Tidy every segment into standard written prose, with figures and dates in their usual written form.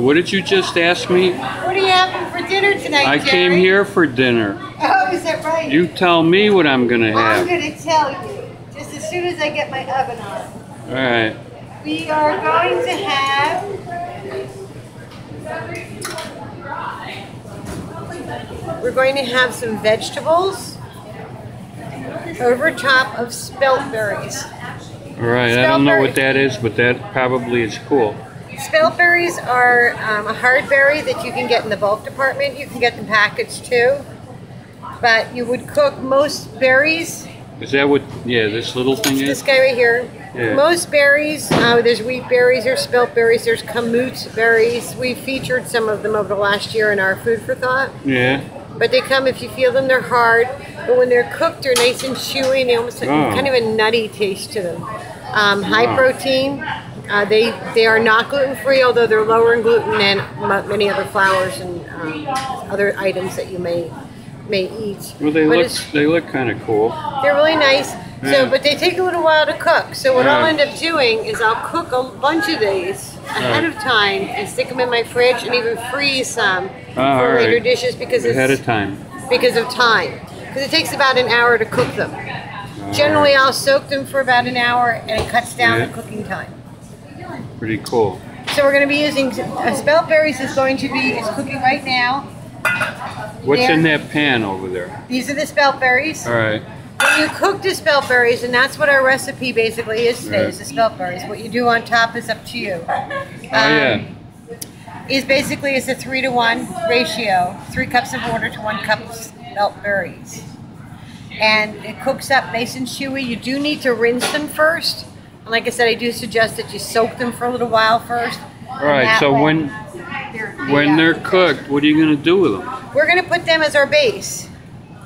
So what did you just ask me? What are you having for dinner tonight, I Jerry? came here for dinner. Oh, is that right? You tell me what I'm going to have. I'm going to tell you, just as soon as I get my oven on. All right. We are going to have... We're going to have some vegetables over top of spelt berries. All right. I don't know what that is, but that probably is cool. Spelt berries are a hard berry that you can get in the bulk department. You can get them packaged too. But you would cook most berries. Is that what, yeah, this little thing is? This guy right here. Yeah. Most berries, there's wheat berries, there's spelt berries, there's kamut berries. We featured some of them over the last year in our Food for Thought. Yeah. But they come, if you feel them, they're hard. But when they're cooked, they're nice and chewy, and they almost have kind of a nutty taste to them. High protein. They are not gluten-free, although they're lower in gluten than many other flours and other items that you may eat. Well, they look kind of cool. They're really nice. Yeah. So, but they take a little while to cook. So what I'll end up doing is I'll cook a bunch of these ahead of time and stick them in my fridge and even freeze some for later dishes because ahead of time. Because of time. Because it takes about an hour to cook them. Generally, I'll soak them for about an hour, and it cuts down the cooking time. Pretty cool. So we're going to be using spelt berries is cooking right now. What's in that pan over there? These are the spelt berries. All right. When you cook the spelt berries, and that's what our recipe basically is today, is the spelt berries. What you do on top is up to you. Is basically it's a 3-to-1 ratio, 3 cups of water to 1 cup of spelt berries. And it cooks up nice and chewy. You do need to rinse them first. And like I said, I do suggest that you soak them for a little while first. All right, so when they're cooked, what are you going to do with them? We're going to put them as our base.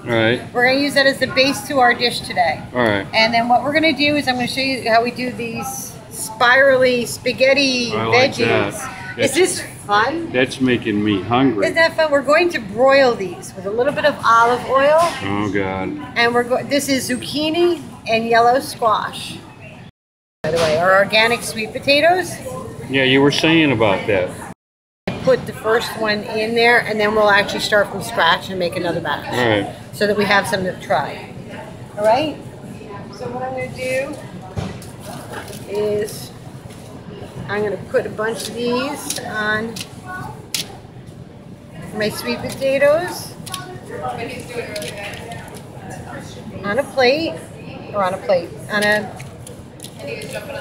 All right. We're going to use that as the base to our dish today. All right. And then what we're going to do is I'm going to show you how we do these spirally spaghetti veggies. Is this fun? That's making me hungry. Isn't that fun? We're going to broil these with a little bit of olive oil. Oh, God. And this is zucchini and yellow squash. By the way, our organic sweet potatoes. Yeah, you were saying about that. Put the first one in there, and then we'll actually start from scratch and make another batch. All right. So that we have some to try. All right? So what I'm going to do is I'm going to put a bunch of these on my sweet potatoes on a plate, All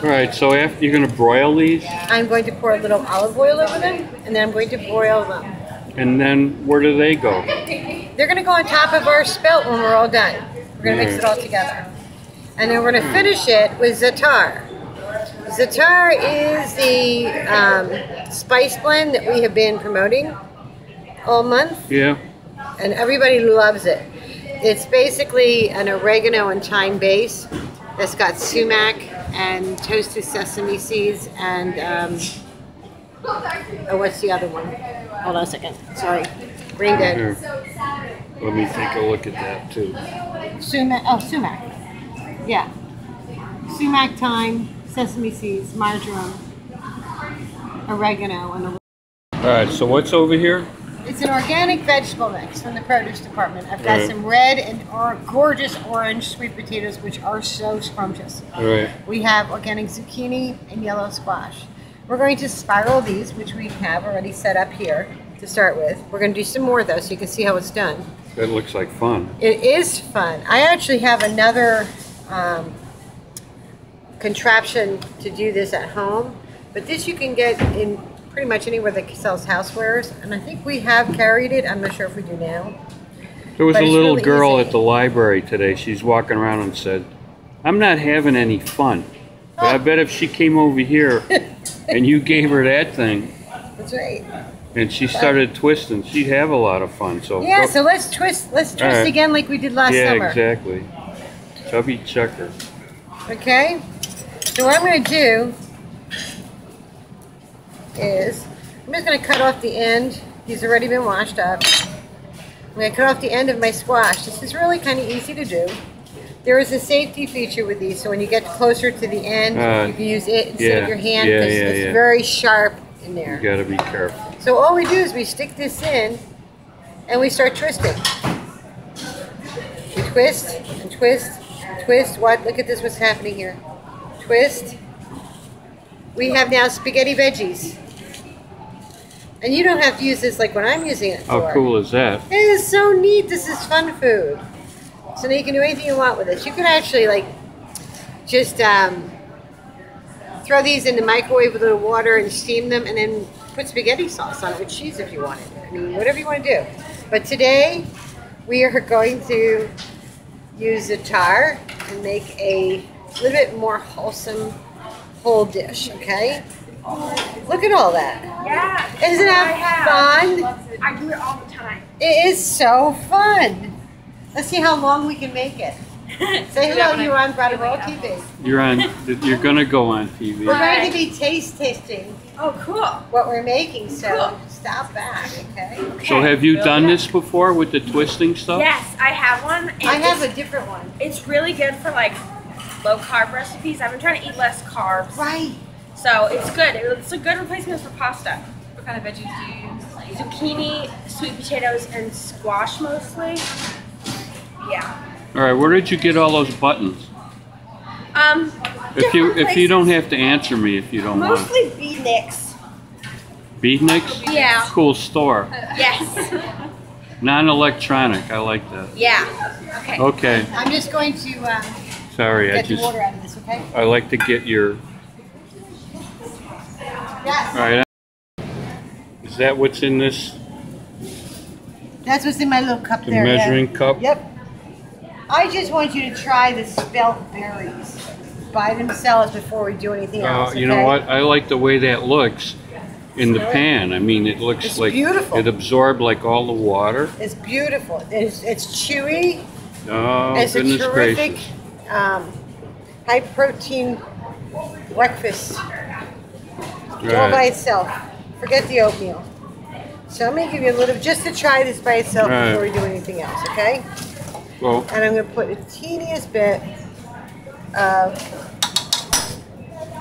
right, so after you're going to broil these? I'm going to pour a little olive oil over them, and then I'm going to broil them. And then where do they go? They're going to go on top of our spelt when we're all done. We're going to mix it all together. And then we're going to finish it with za'atar. Za'atar is the spice blend that we have been promoting all month. Yeah. And everybody loves it. It's basically an oregano and thyme base that's got sumac and toasted sesame seeds and what's the other one? Hold on a second. Sorry. Brain dead. Here. Let me take a look at that too. Sumac. Oh, sumac. Yeah. Sumac, thyme, sesame seeds, marjoram, oregano, and all right, so what's over here? It's an organic vegetable mix from the produce department. I've got some red and gorgeous orange sweet potatoes, which are so scrumptious. All right. We have organic zucchini and yellow squash. We're going to spiral these, which we have already set up here to start with. We're going to do some more, though, so you can see how it's done. That looks like fun. It is fun. I actually have another contraption to do this at home, but this you can get in pretty much anywhere that sells housewares, and I think we have carried it. I'm not sure if we do now. There was a little really girl easy at the library today. She's walking around and said, "I'm not having any fun." But I bet if she came over here and you gave her that thing, that's right, and she started twisting, she'd have a lot of fun. So yeah, so let's twist again like we did last summer. Yeah, exactly. Chubby checker. Okay, so what I'm going to do is I'm just going to cut off the end. He's already been washed up. I'm going to cut off the end of my squash. This is really kind of easy to do. There is a safety feature with these, so when you get closer to the end, you can use it instead of your hand because it's very sharp in there. You gotta be careful. So all we do is we stick this in and we start twisting. We twist and twist and twist. What? Look at this, what's happening here. Twist. We have now spaghetti veggies. And you don't have to use this like what I'm using it for. How cool is that? It is so neat. This is fun food. So now you can do anything you want with this. You can actually like just throw these in the microwave with a little water and steam them and then put spaghetti sauce on it with cheese if you wanted. I mean, whatever you want to do. But today we are going to use the tar and make a little bit more wholesome whole dish, okay? Look at all that. Yeah. Isn't that fun? I do it all the time. It is so fun. Let's see how long we can make it. Say hello, you're on Brattleboro TV. You're gonna go on TV. We're going to be taste testing Oh, cool. what we're making, so Cool. stop back, okay? So have you done this before with the twisting stuff? Yes, I have one. And I have a different one. It's really good for like low carb recipes. I've been trying to eat less carbs. Right. So it's good. It's a good replacement for pasta. What kind of veggies do you use? Zucchini, sweet potatoes, and squash mostly. Yeah. All right, where did you get all those buttons? If you don't have to answer me if you don't want. Mostly beatniks. Beatniks? Yeah. Cool store. Yes. Non-electronic. I like that. Yeah. Okay. Okay. I'm just going to Sorry, get the water out of this, okay? I like to get your. Yes. All right. Is that what's in this? That's what's in my little cup The there. measuring cup? Yep. I just want you to try the spelt berries by themselves before we do anything else. You know okay? what? I like the way that looks in the pan. I mean, it looks It's like beautiful. it absorbed like all the water. It's beautiful. It's chewy. Oh, It's a goodness terrific gracious. high protein breakfast. All by Right. itself. Forget the oatmeal. So I'm going to give you a little, just to try this by itself Right. before we do anything else, okay? Well, And I'm going to put a teeniest bit of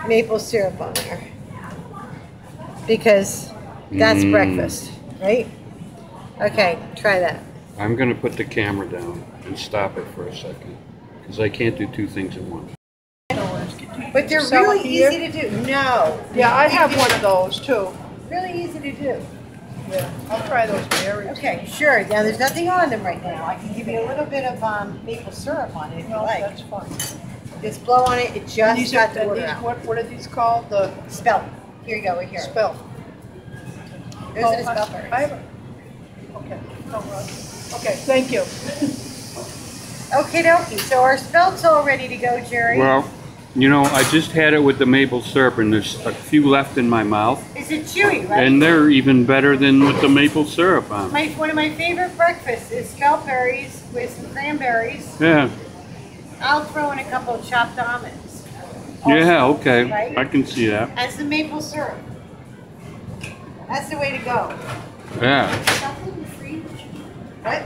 maple syrup on there. Because that's breakfast, right? Okay, try that. I'm going to put the camera down and stop it for a second because I can't do two things at once. But they're Sell really it here? easy to do. No. Yeah, I have one of those too. Really easy to do. Yeah, I'll try those berries. Okay, sure. Now there's nothing on them right now. I can give you a little bit of maple syrup on it if you No, like. that's fine. Just blow on it. It just These got are, the and water these, out. what are these called? The Spelt. Here you go, right here. spelt. Those are the spelt I berries. have it. Okay. No, okay, thank you. Okie dokie. So our spelt's all ready to go, Jerry. Well, you know, I just had it with the maple syrup and there's a few left in my mouth. Is it chewy, right? And they're even better than with the maple syrup on. One of my favorite breakfasts is spelt berries with some cranberries. Yeah. I'll throw in a couple of chopped almonds. Yeah, okay. Right? I can see that. And some maple syrup. That's the way to go. Yeah. What?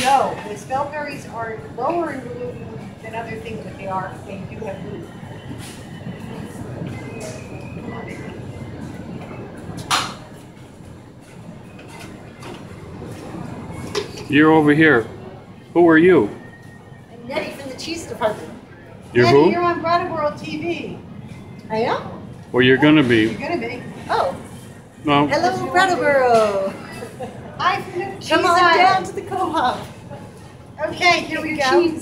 No. The spelt berries are lower in gluten than other things, but they do have gluten. You're over here. Who are you? I'm Nettie from the cheese department. You're Nettie, who? you're on Brattleboro TV. I am? Well, you're gonna be. You're gonna be. Oh. No. Hello, Brattleboro. Hi from the cheese. Come on down to the co-op. Okay, here we go.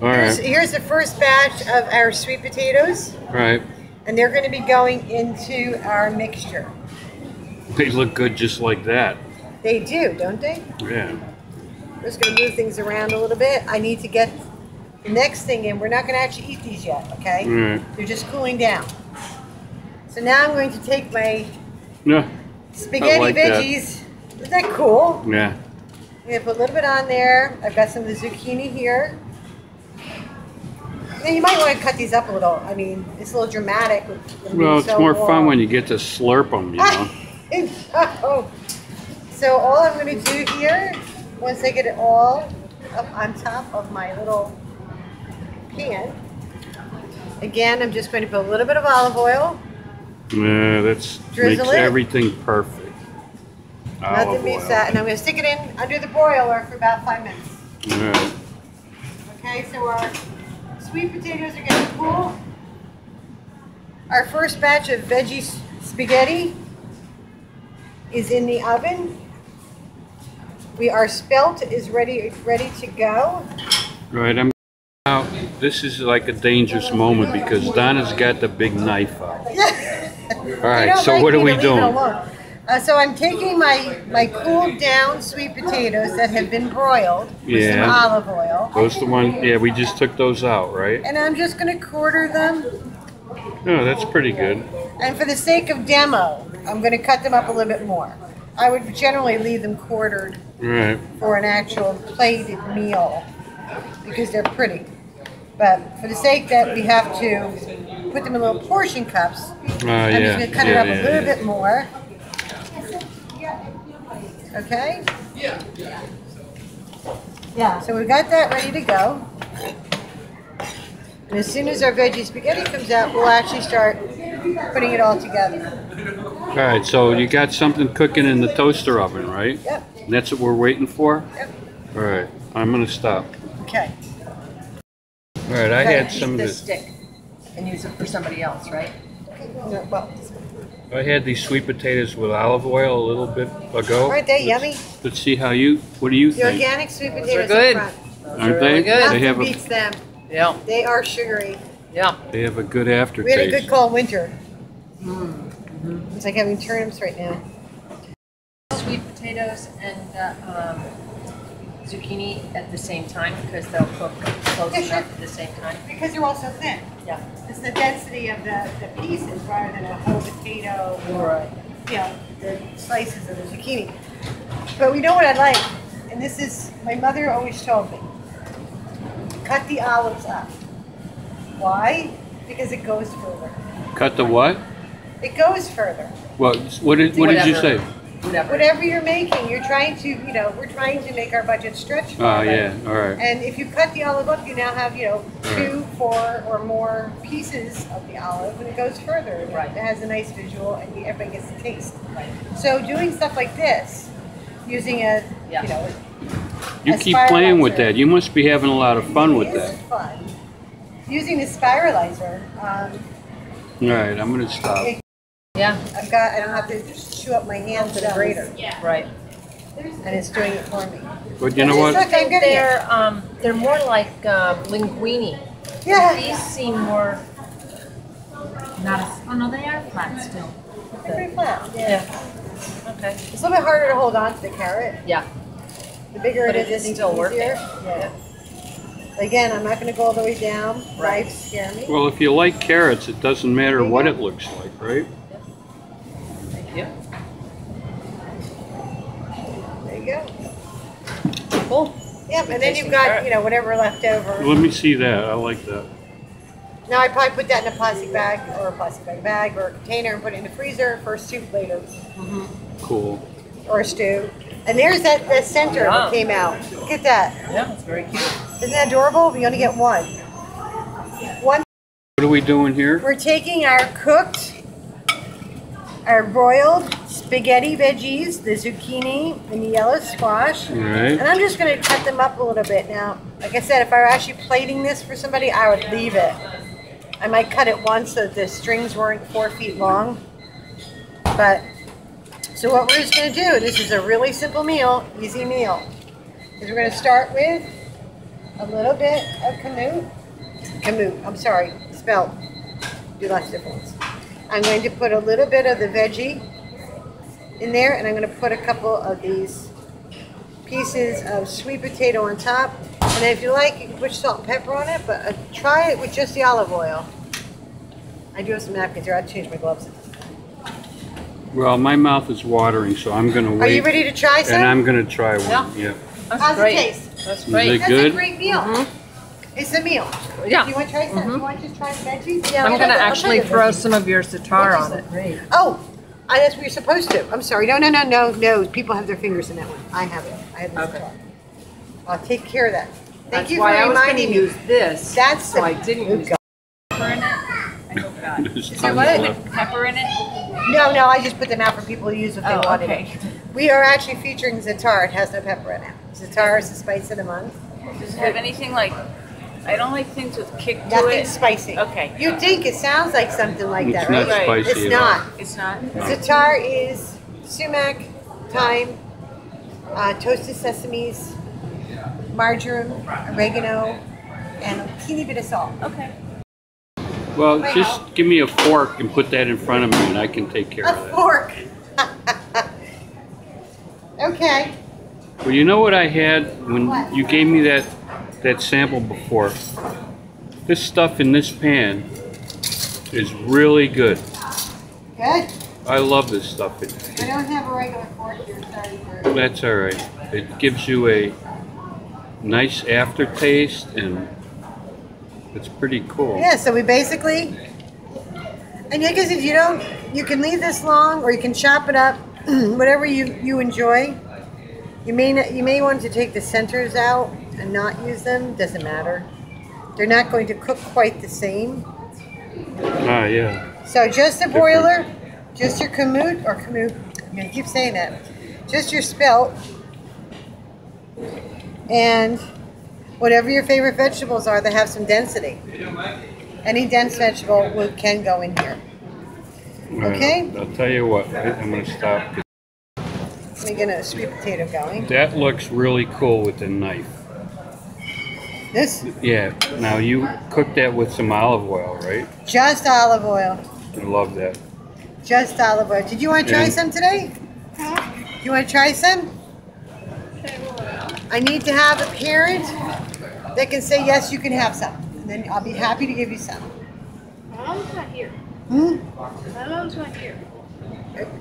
All right. Here's the first batch of our sweet potatoes, All right. and they're going to be going into our mixture. They look good just like that. They do, don't they? Yeah. I'm just going to move things around a little bit. I need to get the next thing in. We're not going to actually eat these yet, okay? All right. They're just cooling down. So now I'm going to take my Yeah. spaghetti I like that. veggies. Isn't that cool? Yeah. I'm going to put a little bit on there. I've got some of the zucchini here. Now you might want to cut these up a little. I mean, it's a little dramatic. Well, it's more fun when you get to slurp them, you know. Oh. So all I'm going to do here, once I get it all up on top of my little pan, Again, I'm just going to put a little bit of olive oil. Yeah, that's Drizzle makes it. everything perfect. Nothing beats that. And I'm going to stick it in under the broiler for about 5 minutes. All right. Okay, so our sweet potatoes are getting cool. Our first batch of veggie spaghetti is in the oven. Our spelt is ready to go. All right, I'm now. This is like a dangerous moment because Donna's got the big knife out. All right, so what are we doing? So I'm taking my cooled down sweet potatoes that have been broiled with some olive oil. Those the ones, yeah, we just took those out, right? And I'm just going to quarter them. Oh, that's pretty good. And for the sake of demo, I'm going to cut them up a little bit more. I would generally leave them quartered for an actual plated meal because they're pretty. But for the sake that we have to put them in little portion cups, I'm just going to cut it up a little bit more. Okay? Yeah, so we got that ready to go. And as soon as our veggie spaghetti comes out, we'll actually start putting it all together. All right, so you got something cooking in the toaster oven, right? Yep. And that's what we're waiting for? Yep. All right, I'm going to stop. Okay. All right, I had some of this this. stick and use it for somebody else, right? No, well, I had these sweet potatoes with olive oil a little bit ago. aren't they yummy? Let's see how you, what do you The think? organic sweet potatoes good. up front. Aren't really they? good. They have Nothing beats them. Yeah. They are sugary. Yeah. they have a good We had a aftertaste. good cold winter. It's like having turnips right now. Sweet potatoes and zucchini at the same time because they'll cook close Yeah, sure. enough at the same time. Because they're all so thin. Yeah. It's the density of the pieces rather than a whole potato or, Right. you know, the slices of the zucchini. But we know what I like, and this is, my mother always told me, cut the olives up. Why? Because it goes further. Cut the what? It goes further. What did you say? Whatever you're making, you're trying to, you know, we're trying to make our budget stretch Oh, farther. yeah, all right. And if you cut the olive up, you now have, you know, 2, 4, or more pieces of the olive, and it goes further. And Right. It has a nice visual, and everybody gets the taste. Right. So doing stuff like this, using a, Yeah. you know, You a keep playing with spiralizer. that. You must be having a lot of fun with It that. is fun. Using the spiralizer, All right, I'm going to stop. Yeah. I don't have to chew up my hands with a grater, Right. and it's doing it for me. But you know It's what? okay, I'm getting it. They're more like linguine. Yeah. These seem more not as. Oh no, they are flat still. They're pretty flat. Yeah. Okay. It's a little bit harder to hold on to the carrot. Yeah. The bigger But it it is, is I think still the working. easier. Yeah. Again, I'm not going to go all the way down. Right. Knives scare me. Well, if you like carrots, it doesn't matter what it looks like, right? Thank you. There you go. Cool. Yep, and then tasting you've got, carrot. you know, whatever left over. Let me see that. I like that. Now I probably put that in a plastic bag or a container and put it in the freezer for soup later Cool. or a stew. And there's that center that Yeah. came out. Look at that. Yeah, it's very cute. Isn't that adorable? We only get one. What are we doing here? We're taking our broiled spaghetti veggies, the zucchini and the yellow squash. All And right. I'm just going to cut them up a little bit now. Like I said, if I were actually plating this for somebody, I would leave it. I might cut it once so that the strings weren't 4 feet long. But, so what we're just going to do, this is a really simple meal, easy meal, is we're going to start with a little bit of spelt. Do lots of different ones. I'm going to put a little bit of the veggie in there, and I'm going to put a couple of these pieces of sweet potato on top. And if you like, you can put salt and pepper on it, but try it with just the olive oil. I do have some napkins here. I have to change my gloves. Well, my mouth is watering, so I'm going to wait. Are you ready to try some? And I'm going to try one. Yeah. Yeah. That's How's great. it taste? That's Is great. it That's good? a great meal. It's a meal. Yeah. Do you want to try some? Do you want to just try the veggies? I'm going to I'll actually try the throw veggies. some of your sitar on it. Oh, that's what you're supposed to. I'm sorry. No. People have their fingers in that one. I haven't. I have this Okay. jar. I'll take care of that. Thank That's you for why I was going reminding to me. use this. That's so the- I didn't use Burn it. There's Is tons there what? left. With pepper in it? No, no, I just put them out for people to use if they Oh, wanted okay. it. We are actually featuring Zatar. It has no pepper in it. Zatar is the spice of the month. Does it have anything like, I don't like things with kick to Nothing it. spicy. Okay. You'd think it sounds like something like It's that, not right? Right. spicy It's at all. not. It's not? Zatar is sumac, thyme, toasted sesames, marjoram, oregano, and a teeny bit of salt. Okay. Well, just give me a fork and put that in front of me and I can take care A of that. fork. Okay. Well, you know what I had when you gave me that sample before? This stuff in this pan is really good. Good. I love this stuff. I don't have a regular fork here. Sorry for. That's all right. It gives you a nice aftertaste and it's pretty cool. Yeah, so we basically, and I guess if you don't, you can leave this long or you can chop it up, whatever you enjoy. You may want to take the centers out and not use them. Doesn't matter. They're not going to cook quite the same. Ah, yeah. So just a broiler, just your kamut or kamut. I'm gonna keep saying that. Just your spelt, and whatever your favorite vegetables are that have some density. Any dense vegetable can go in here. Okay? I'll tell you what, I'm going to stop. Let me get a sweet potato going. That looks really cool with the knife. This, Yeah, now you cook that with some olive oil, right? just olive oil. I love that. Just olive oil. Did you want to try And- some today? You want to try some? I need to have a parent that can say, yes, you can have some. And then I'll be happy to give you some. My mom's not here. Hmm? My mom's not here.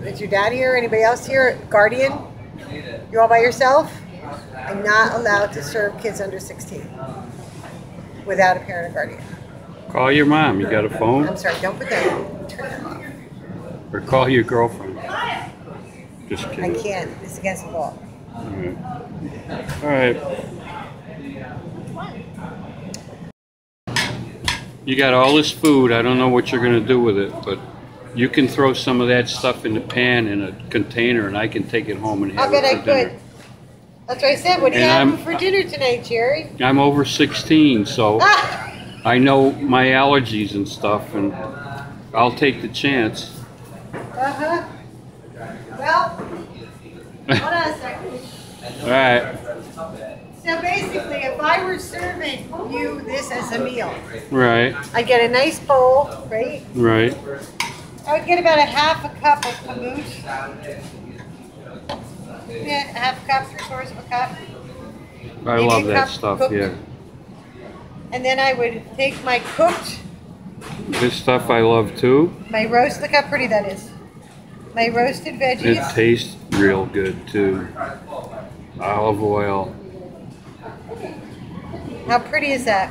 Is your dad here? Anybody else here? Guardian? You all by yourself? I'm not allowed to serve kids under 16 without a parent or guardian. Call your mom. You got a phone? I'm sorry, don't put that on. Turn that off. Or call your girlfriend. Just I kidding. can't. It's against the law. All right. You got all this food. I don't know what you're going to do with it, but you can throw some of that stuff in the pan in a container and I can take it home and I'll have bet I it for dinner. could. That's what I said. What do you And have for dinner tonight, Jerry? I'm over 16, so Ah! I know my allergies and stuff, and I'll take the chance. Uh-huh. Well, hold on a second. All right. So basically, if I were serving you this as a meal, Right. I'd get a nice bowl, right? Right. I would get about a half a cup of kamut. Yeah, a half a cup, 3/4 of a cup. I Maybe love a that cup stuff, cooked. yeah. And then I would take my cooked, This stuff I love too. my roast, look how pretty that is. My roasted It veggies. tastes real good too. Olive oil. How pretty is that?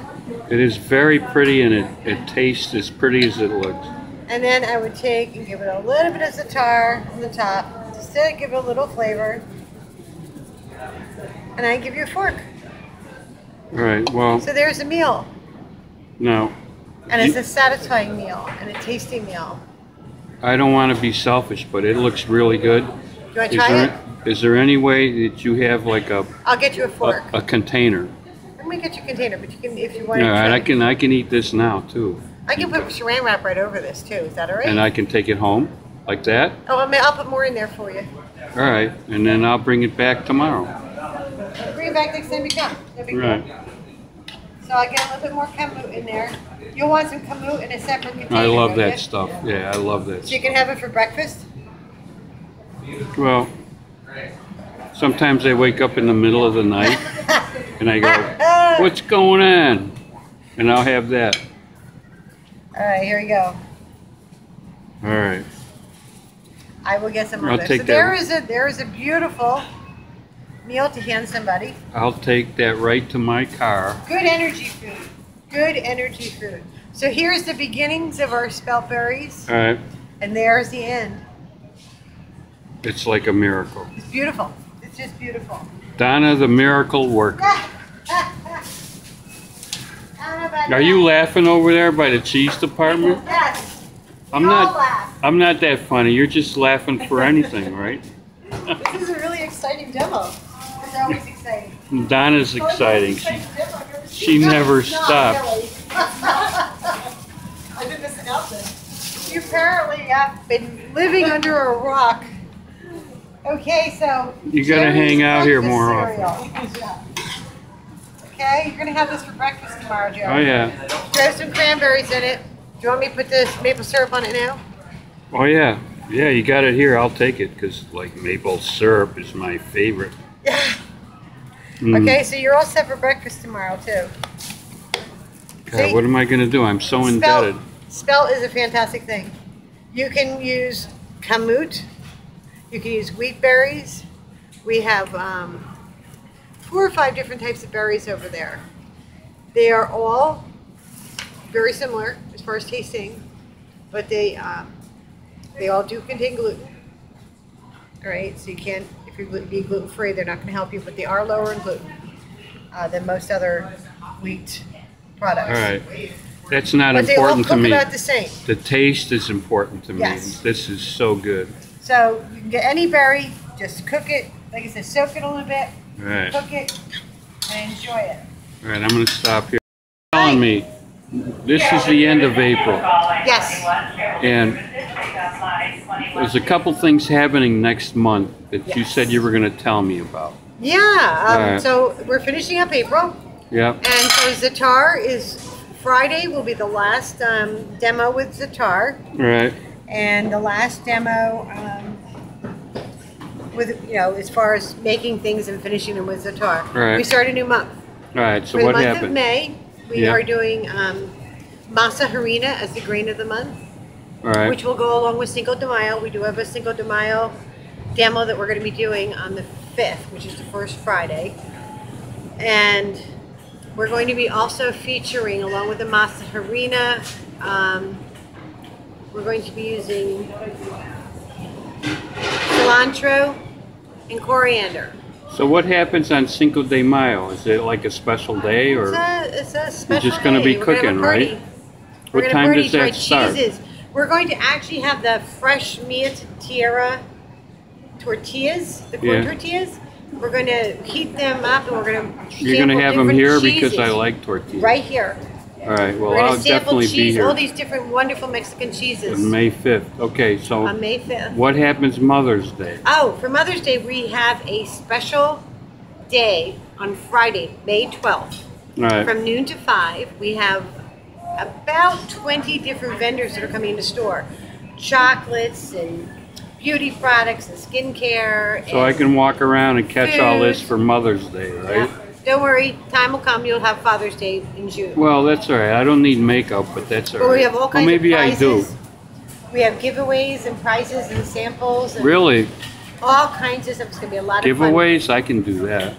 It is very pretty and it tastes as pretty as it looks. And then I would take and give it a little bit of za'atar on the top, just to give it a little flavor. And I give you a fork. All right, well, So there's a meal. no. And it's a satisfying meal and a tasty meal. I don't want to be selfish, but it looks really good. Do you want to try it? Is there any way that you have like I'll get you a fork. a container? Let me get you a container, but you can, if you want All to right, try. I can eat this now too. I can put saran wrap right over this too. Is that all right? And I can take it home like that. Oh, I'll put more in there for you. All right, and then I'll bring it back tomorrow. Bring it back next time you come. No big deal. Right. So I'll get a little bit more kamut in there. You'll want some kamut in a separate container. I love don't that you? stuff. Yeah, I love that. So you can have it for breakfast? Well, sometimes I wake up in the middle of the night and I go, "What's going on?" And I'll have that. All right, here we go. All right. I will get some I'll of this. take So that. there is a beautiful meal to hand somebody. I'll take that right to my car. Good energy food. Good energy food. So here's the beginnings of our spelt berries, All right. and there's the end. It's like a miracle. It's beautiful. It's just beautiful. Donna the miracle worker. I don't know about Are you that. laughing over there by the cheese department? Yes. I'm I'm not that funny. You're just laughing for anything, right? This is a really exciting demo. It's always exciting. Donna's exciting. She never stops. I did this announcement. You apparently have been living under a rock. Okay, so You gotta hang out here more often. often. Okay, you're gonna have this for breakfast tomorrow, Joe. Oh yeah. Throw some cranberries in it. Do you want me to put the maple syrup on it now? Oh yeah. Yeah, you got it here. I'll take it because like maple syrup is my favorite. Yeah. Mm. Okay, so you're all set for breakfast tomorrow too. God, what am I gonna do? I'm so indebted. Spelt is a fantastic thing. You can use kamut. You can use wheat berries. We have 4 or 5 different types of berries over there. They are all very similar as far as tasting, but they all do contain gluten. All right, so you can't, if you're gluten free, they're not going to help you, but they are lower in gluten than most other wheat products. All right. That's not But important they all to cook me. about the same. The taste is important to me. Yes. This is so good. So you can get any berry, just cook it, like I said, soak it a little bit, All right. cook it, and enjoy it. All right, I'm gonna stop here. Telling me this is the end of April, Yes. and there's a couple things happening next month that you said you were gonna tell me about. Yeah, Alright. so we're finishing up April, Yep. and so Zatar is, Friday will be the last demo with Zatar, All right. and the last demo with, you know, as far as making things and finishing them with Zatar. Right. We start a new month. All right. So For what the month of happened? May, we Yeah. are doing masa harina as the grain of the month, All right. which will go along with Cinco de Mayo. We do have a Cinco de Mayo demo that we're going to be doing on the 5th, which is the first Friday. And we're going to be also featuring, along with the masa harina, we're going to be using cilantro and coriander. So what happens on Cinco de Mayo? Is it like a special day, or It's a special just gonna be day. We're gonna have a cooking, party. right? We're what gonna time party, does that try start? cheeses. We're going to actually have the fresh mia tierra tortillas, the corn Yeah. tortillas. We're going to heat them up, and we're going to You're gonna have them here because I like tortillas. right here. All right. Well, We're going I'll to sample definitely be cheese, here all these different wonderful Mexican cheeses on May 5th. Okay. So on May 5th. what happens Mother's Day? Oh, for Mother's Day, we have a special day on Friday, May 12th. All right. From noon to 5, we have about 20 different vendors that are coming in the store. Chocolates and beauty products and skincare. So I can walk around and catch all this food. for Mother's Day, right? Yeah. Don't worry, time will come, you'll have Father's Day in June. Well, that's all right. I don't need makeup, but that's all But right. we have all Well, kinds maybe of I do. prizes. We have giveaways and prizes and samples. And Really? all kinds of stuff. It's going to be a lot of fun. Giveaways? I can do that.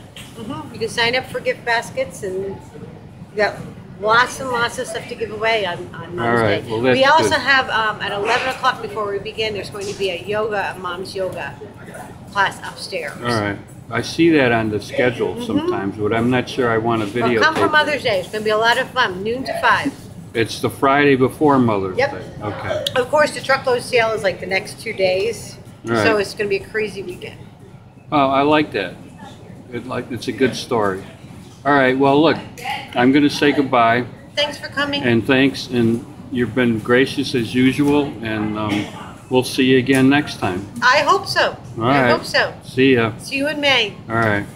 You can sign up for gift baskets, and we got lots and lots of stuff to give away on Mom's All right, Day. well, that's we also good. have at 11 o'clock before we begin, there's going to be a mom's yoga class upstairs. All right. I see that on the schedule sometimes, but I'm not sure I want a video. Well, come for Mother's Day. It's going to be a lot of fun, noon to 5. It's the Friday before Mother's Yep. Day. Okay. Of course, the truckload sale is like the next 2 days, All right. so it's going to be a crazy weekend. Oh, I like that. It's a good story. All right. Well, look, I'm going to say goodbye, Thanks for coming. and thanks, and you've been gracious as usual, and we'll see you again next time. I hope so. All I right. hope so. See ya. See you in May. All right.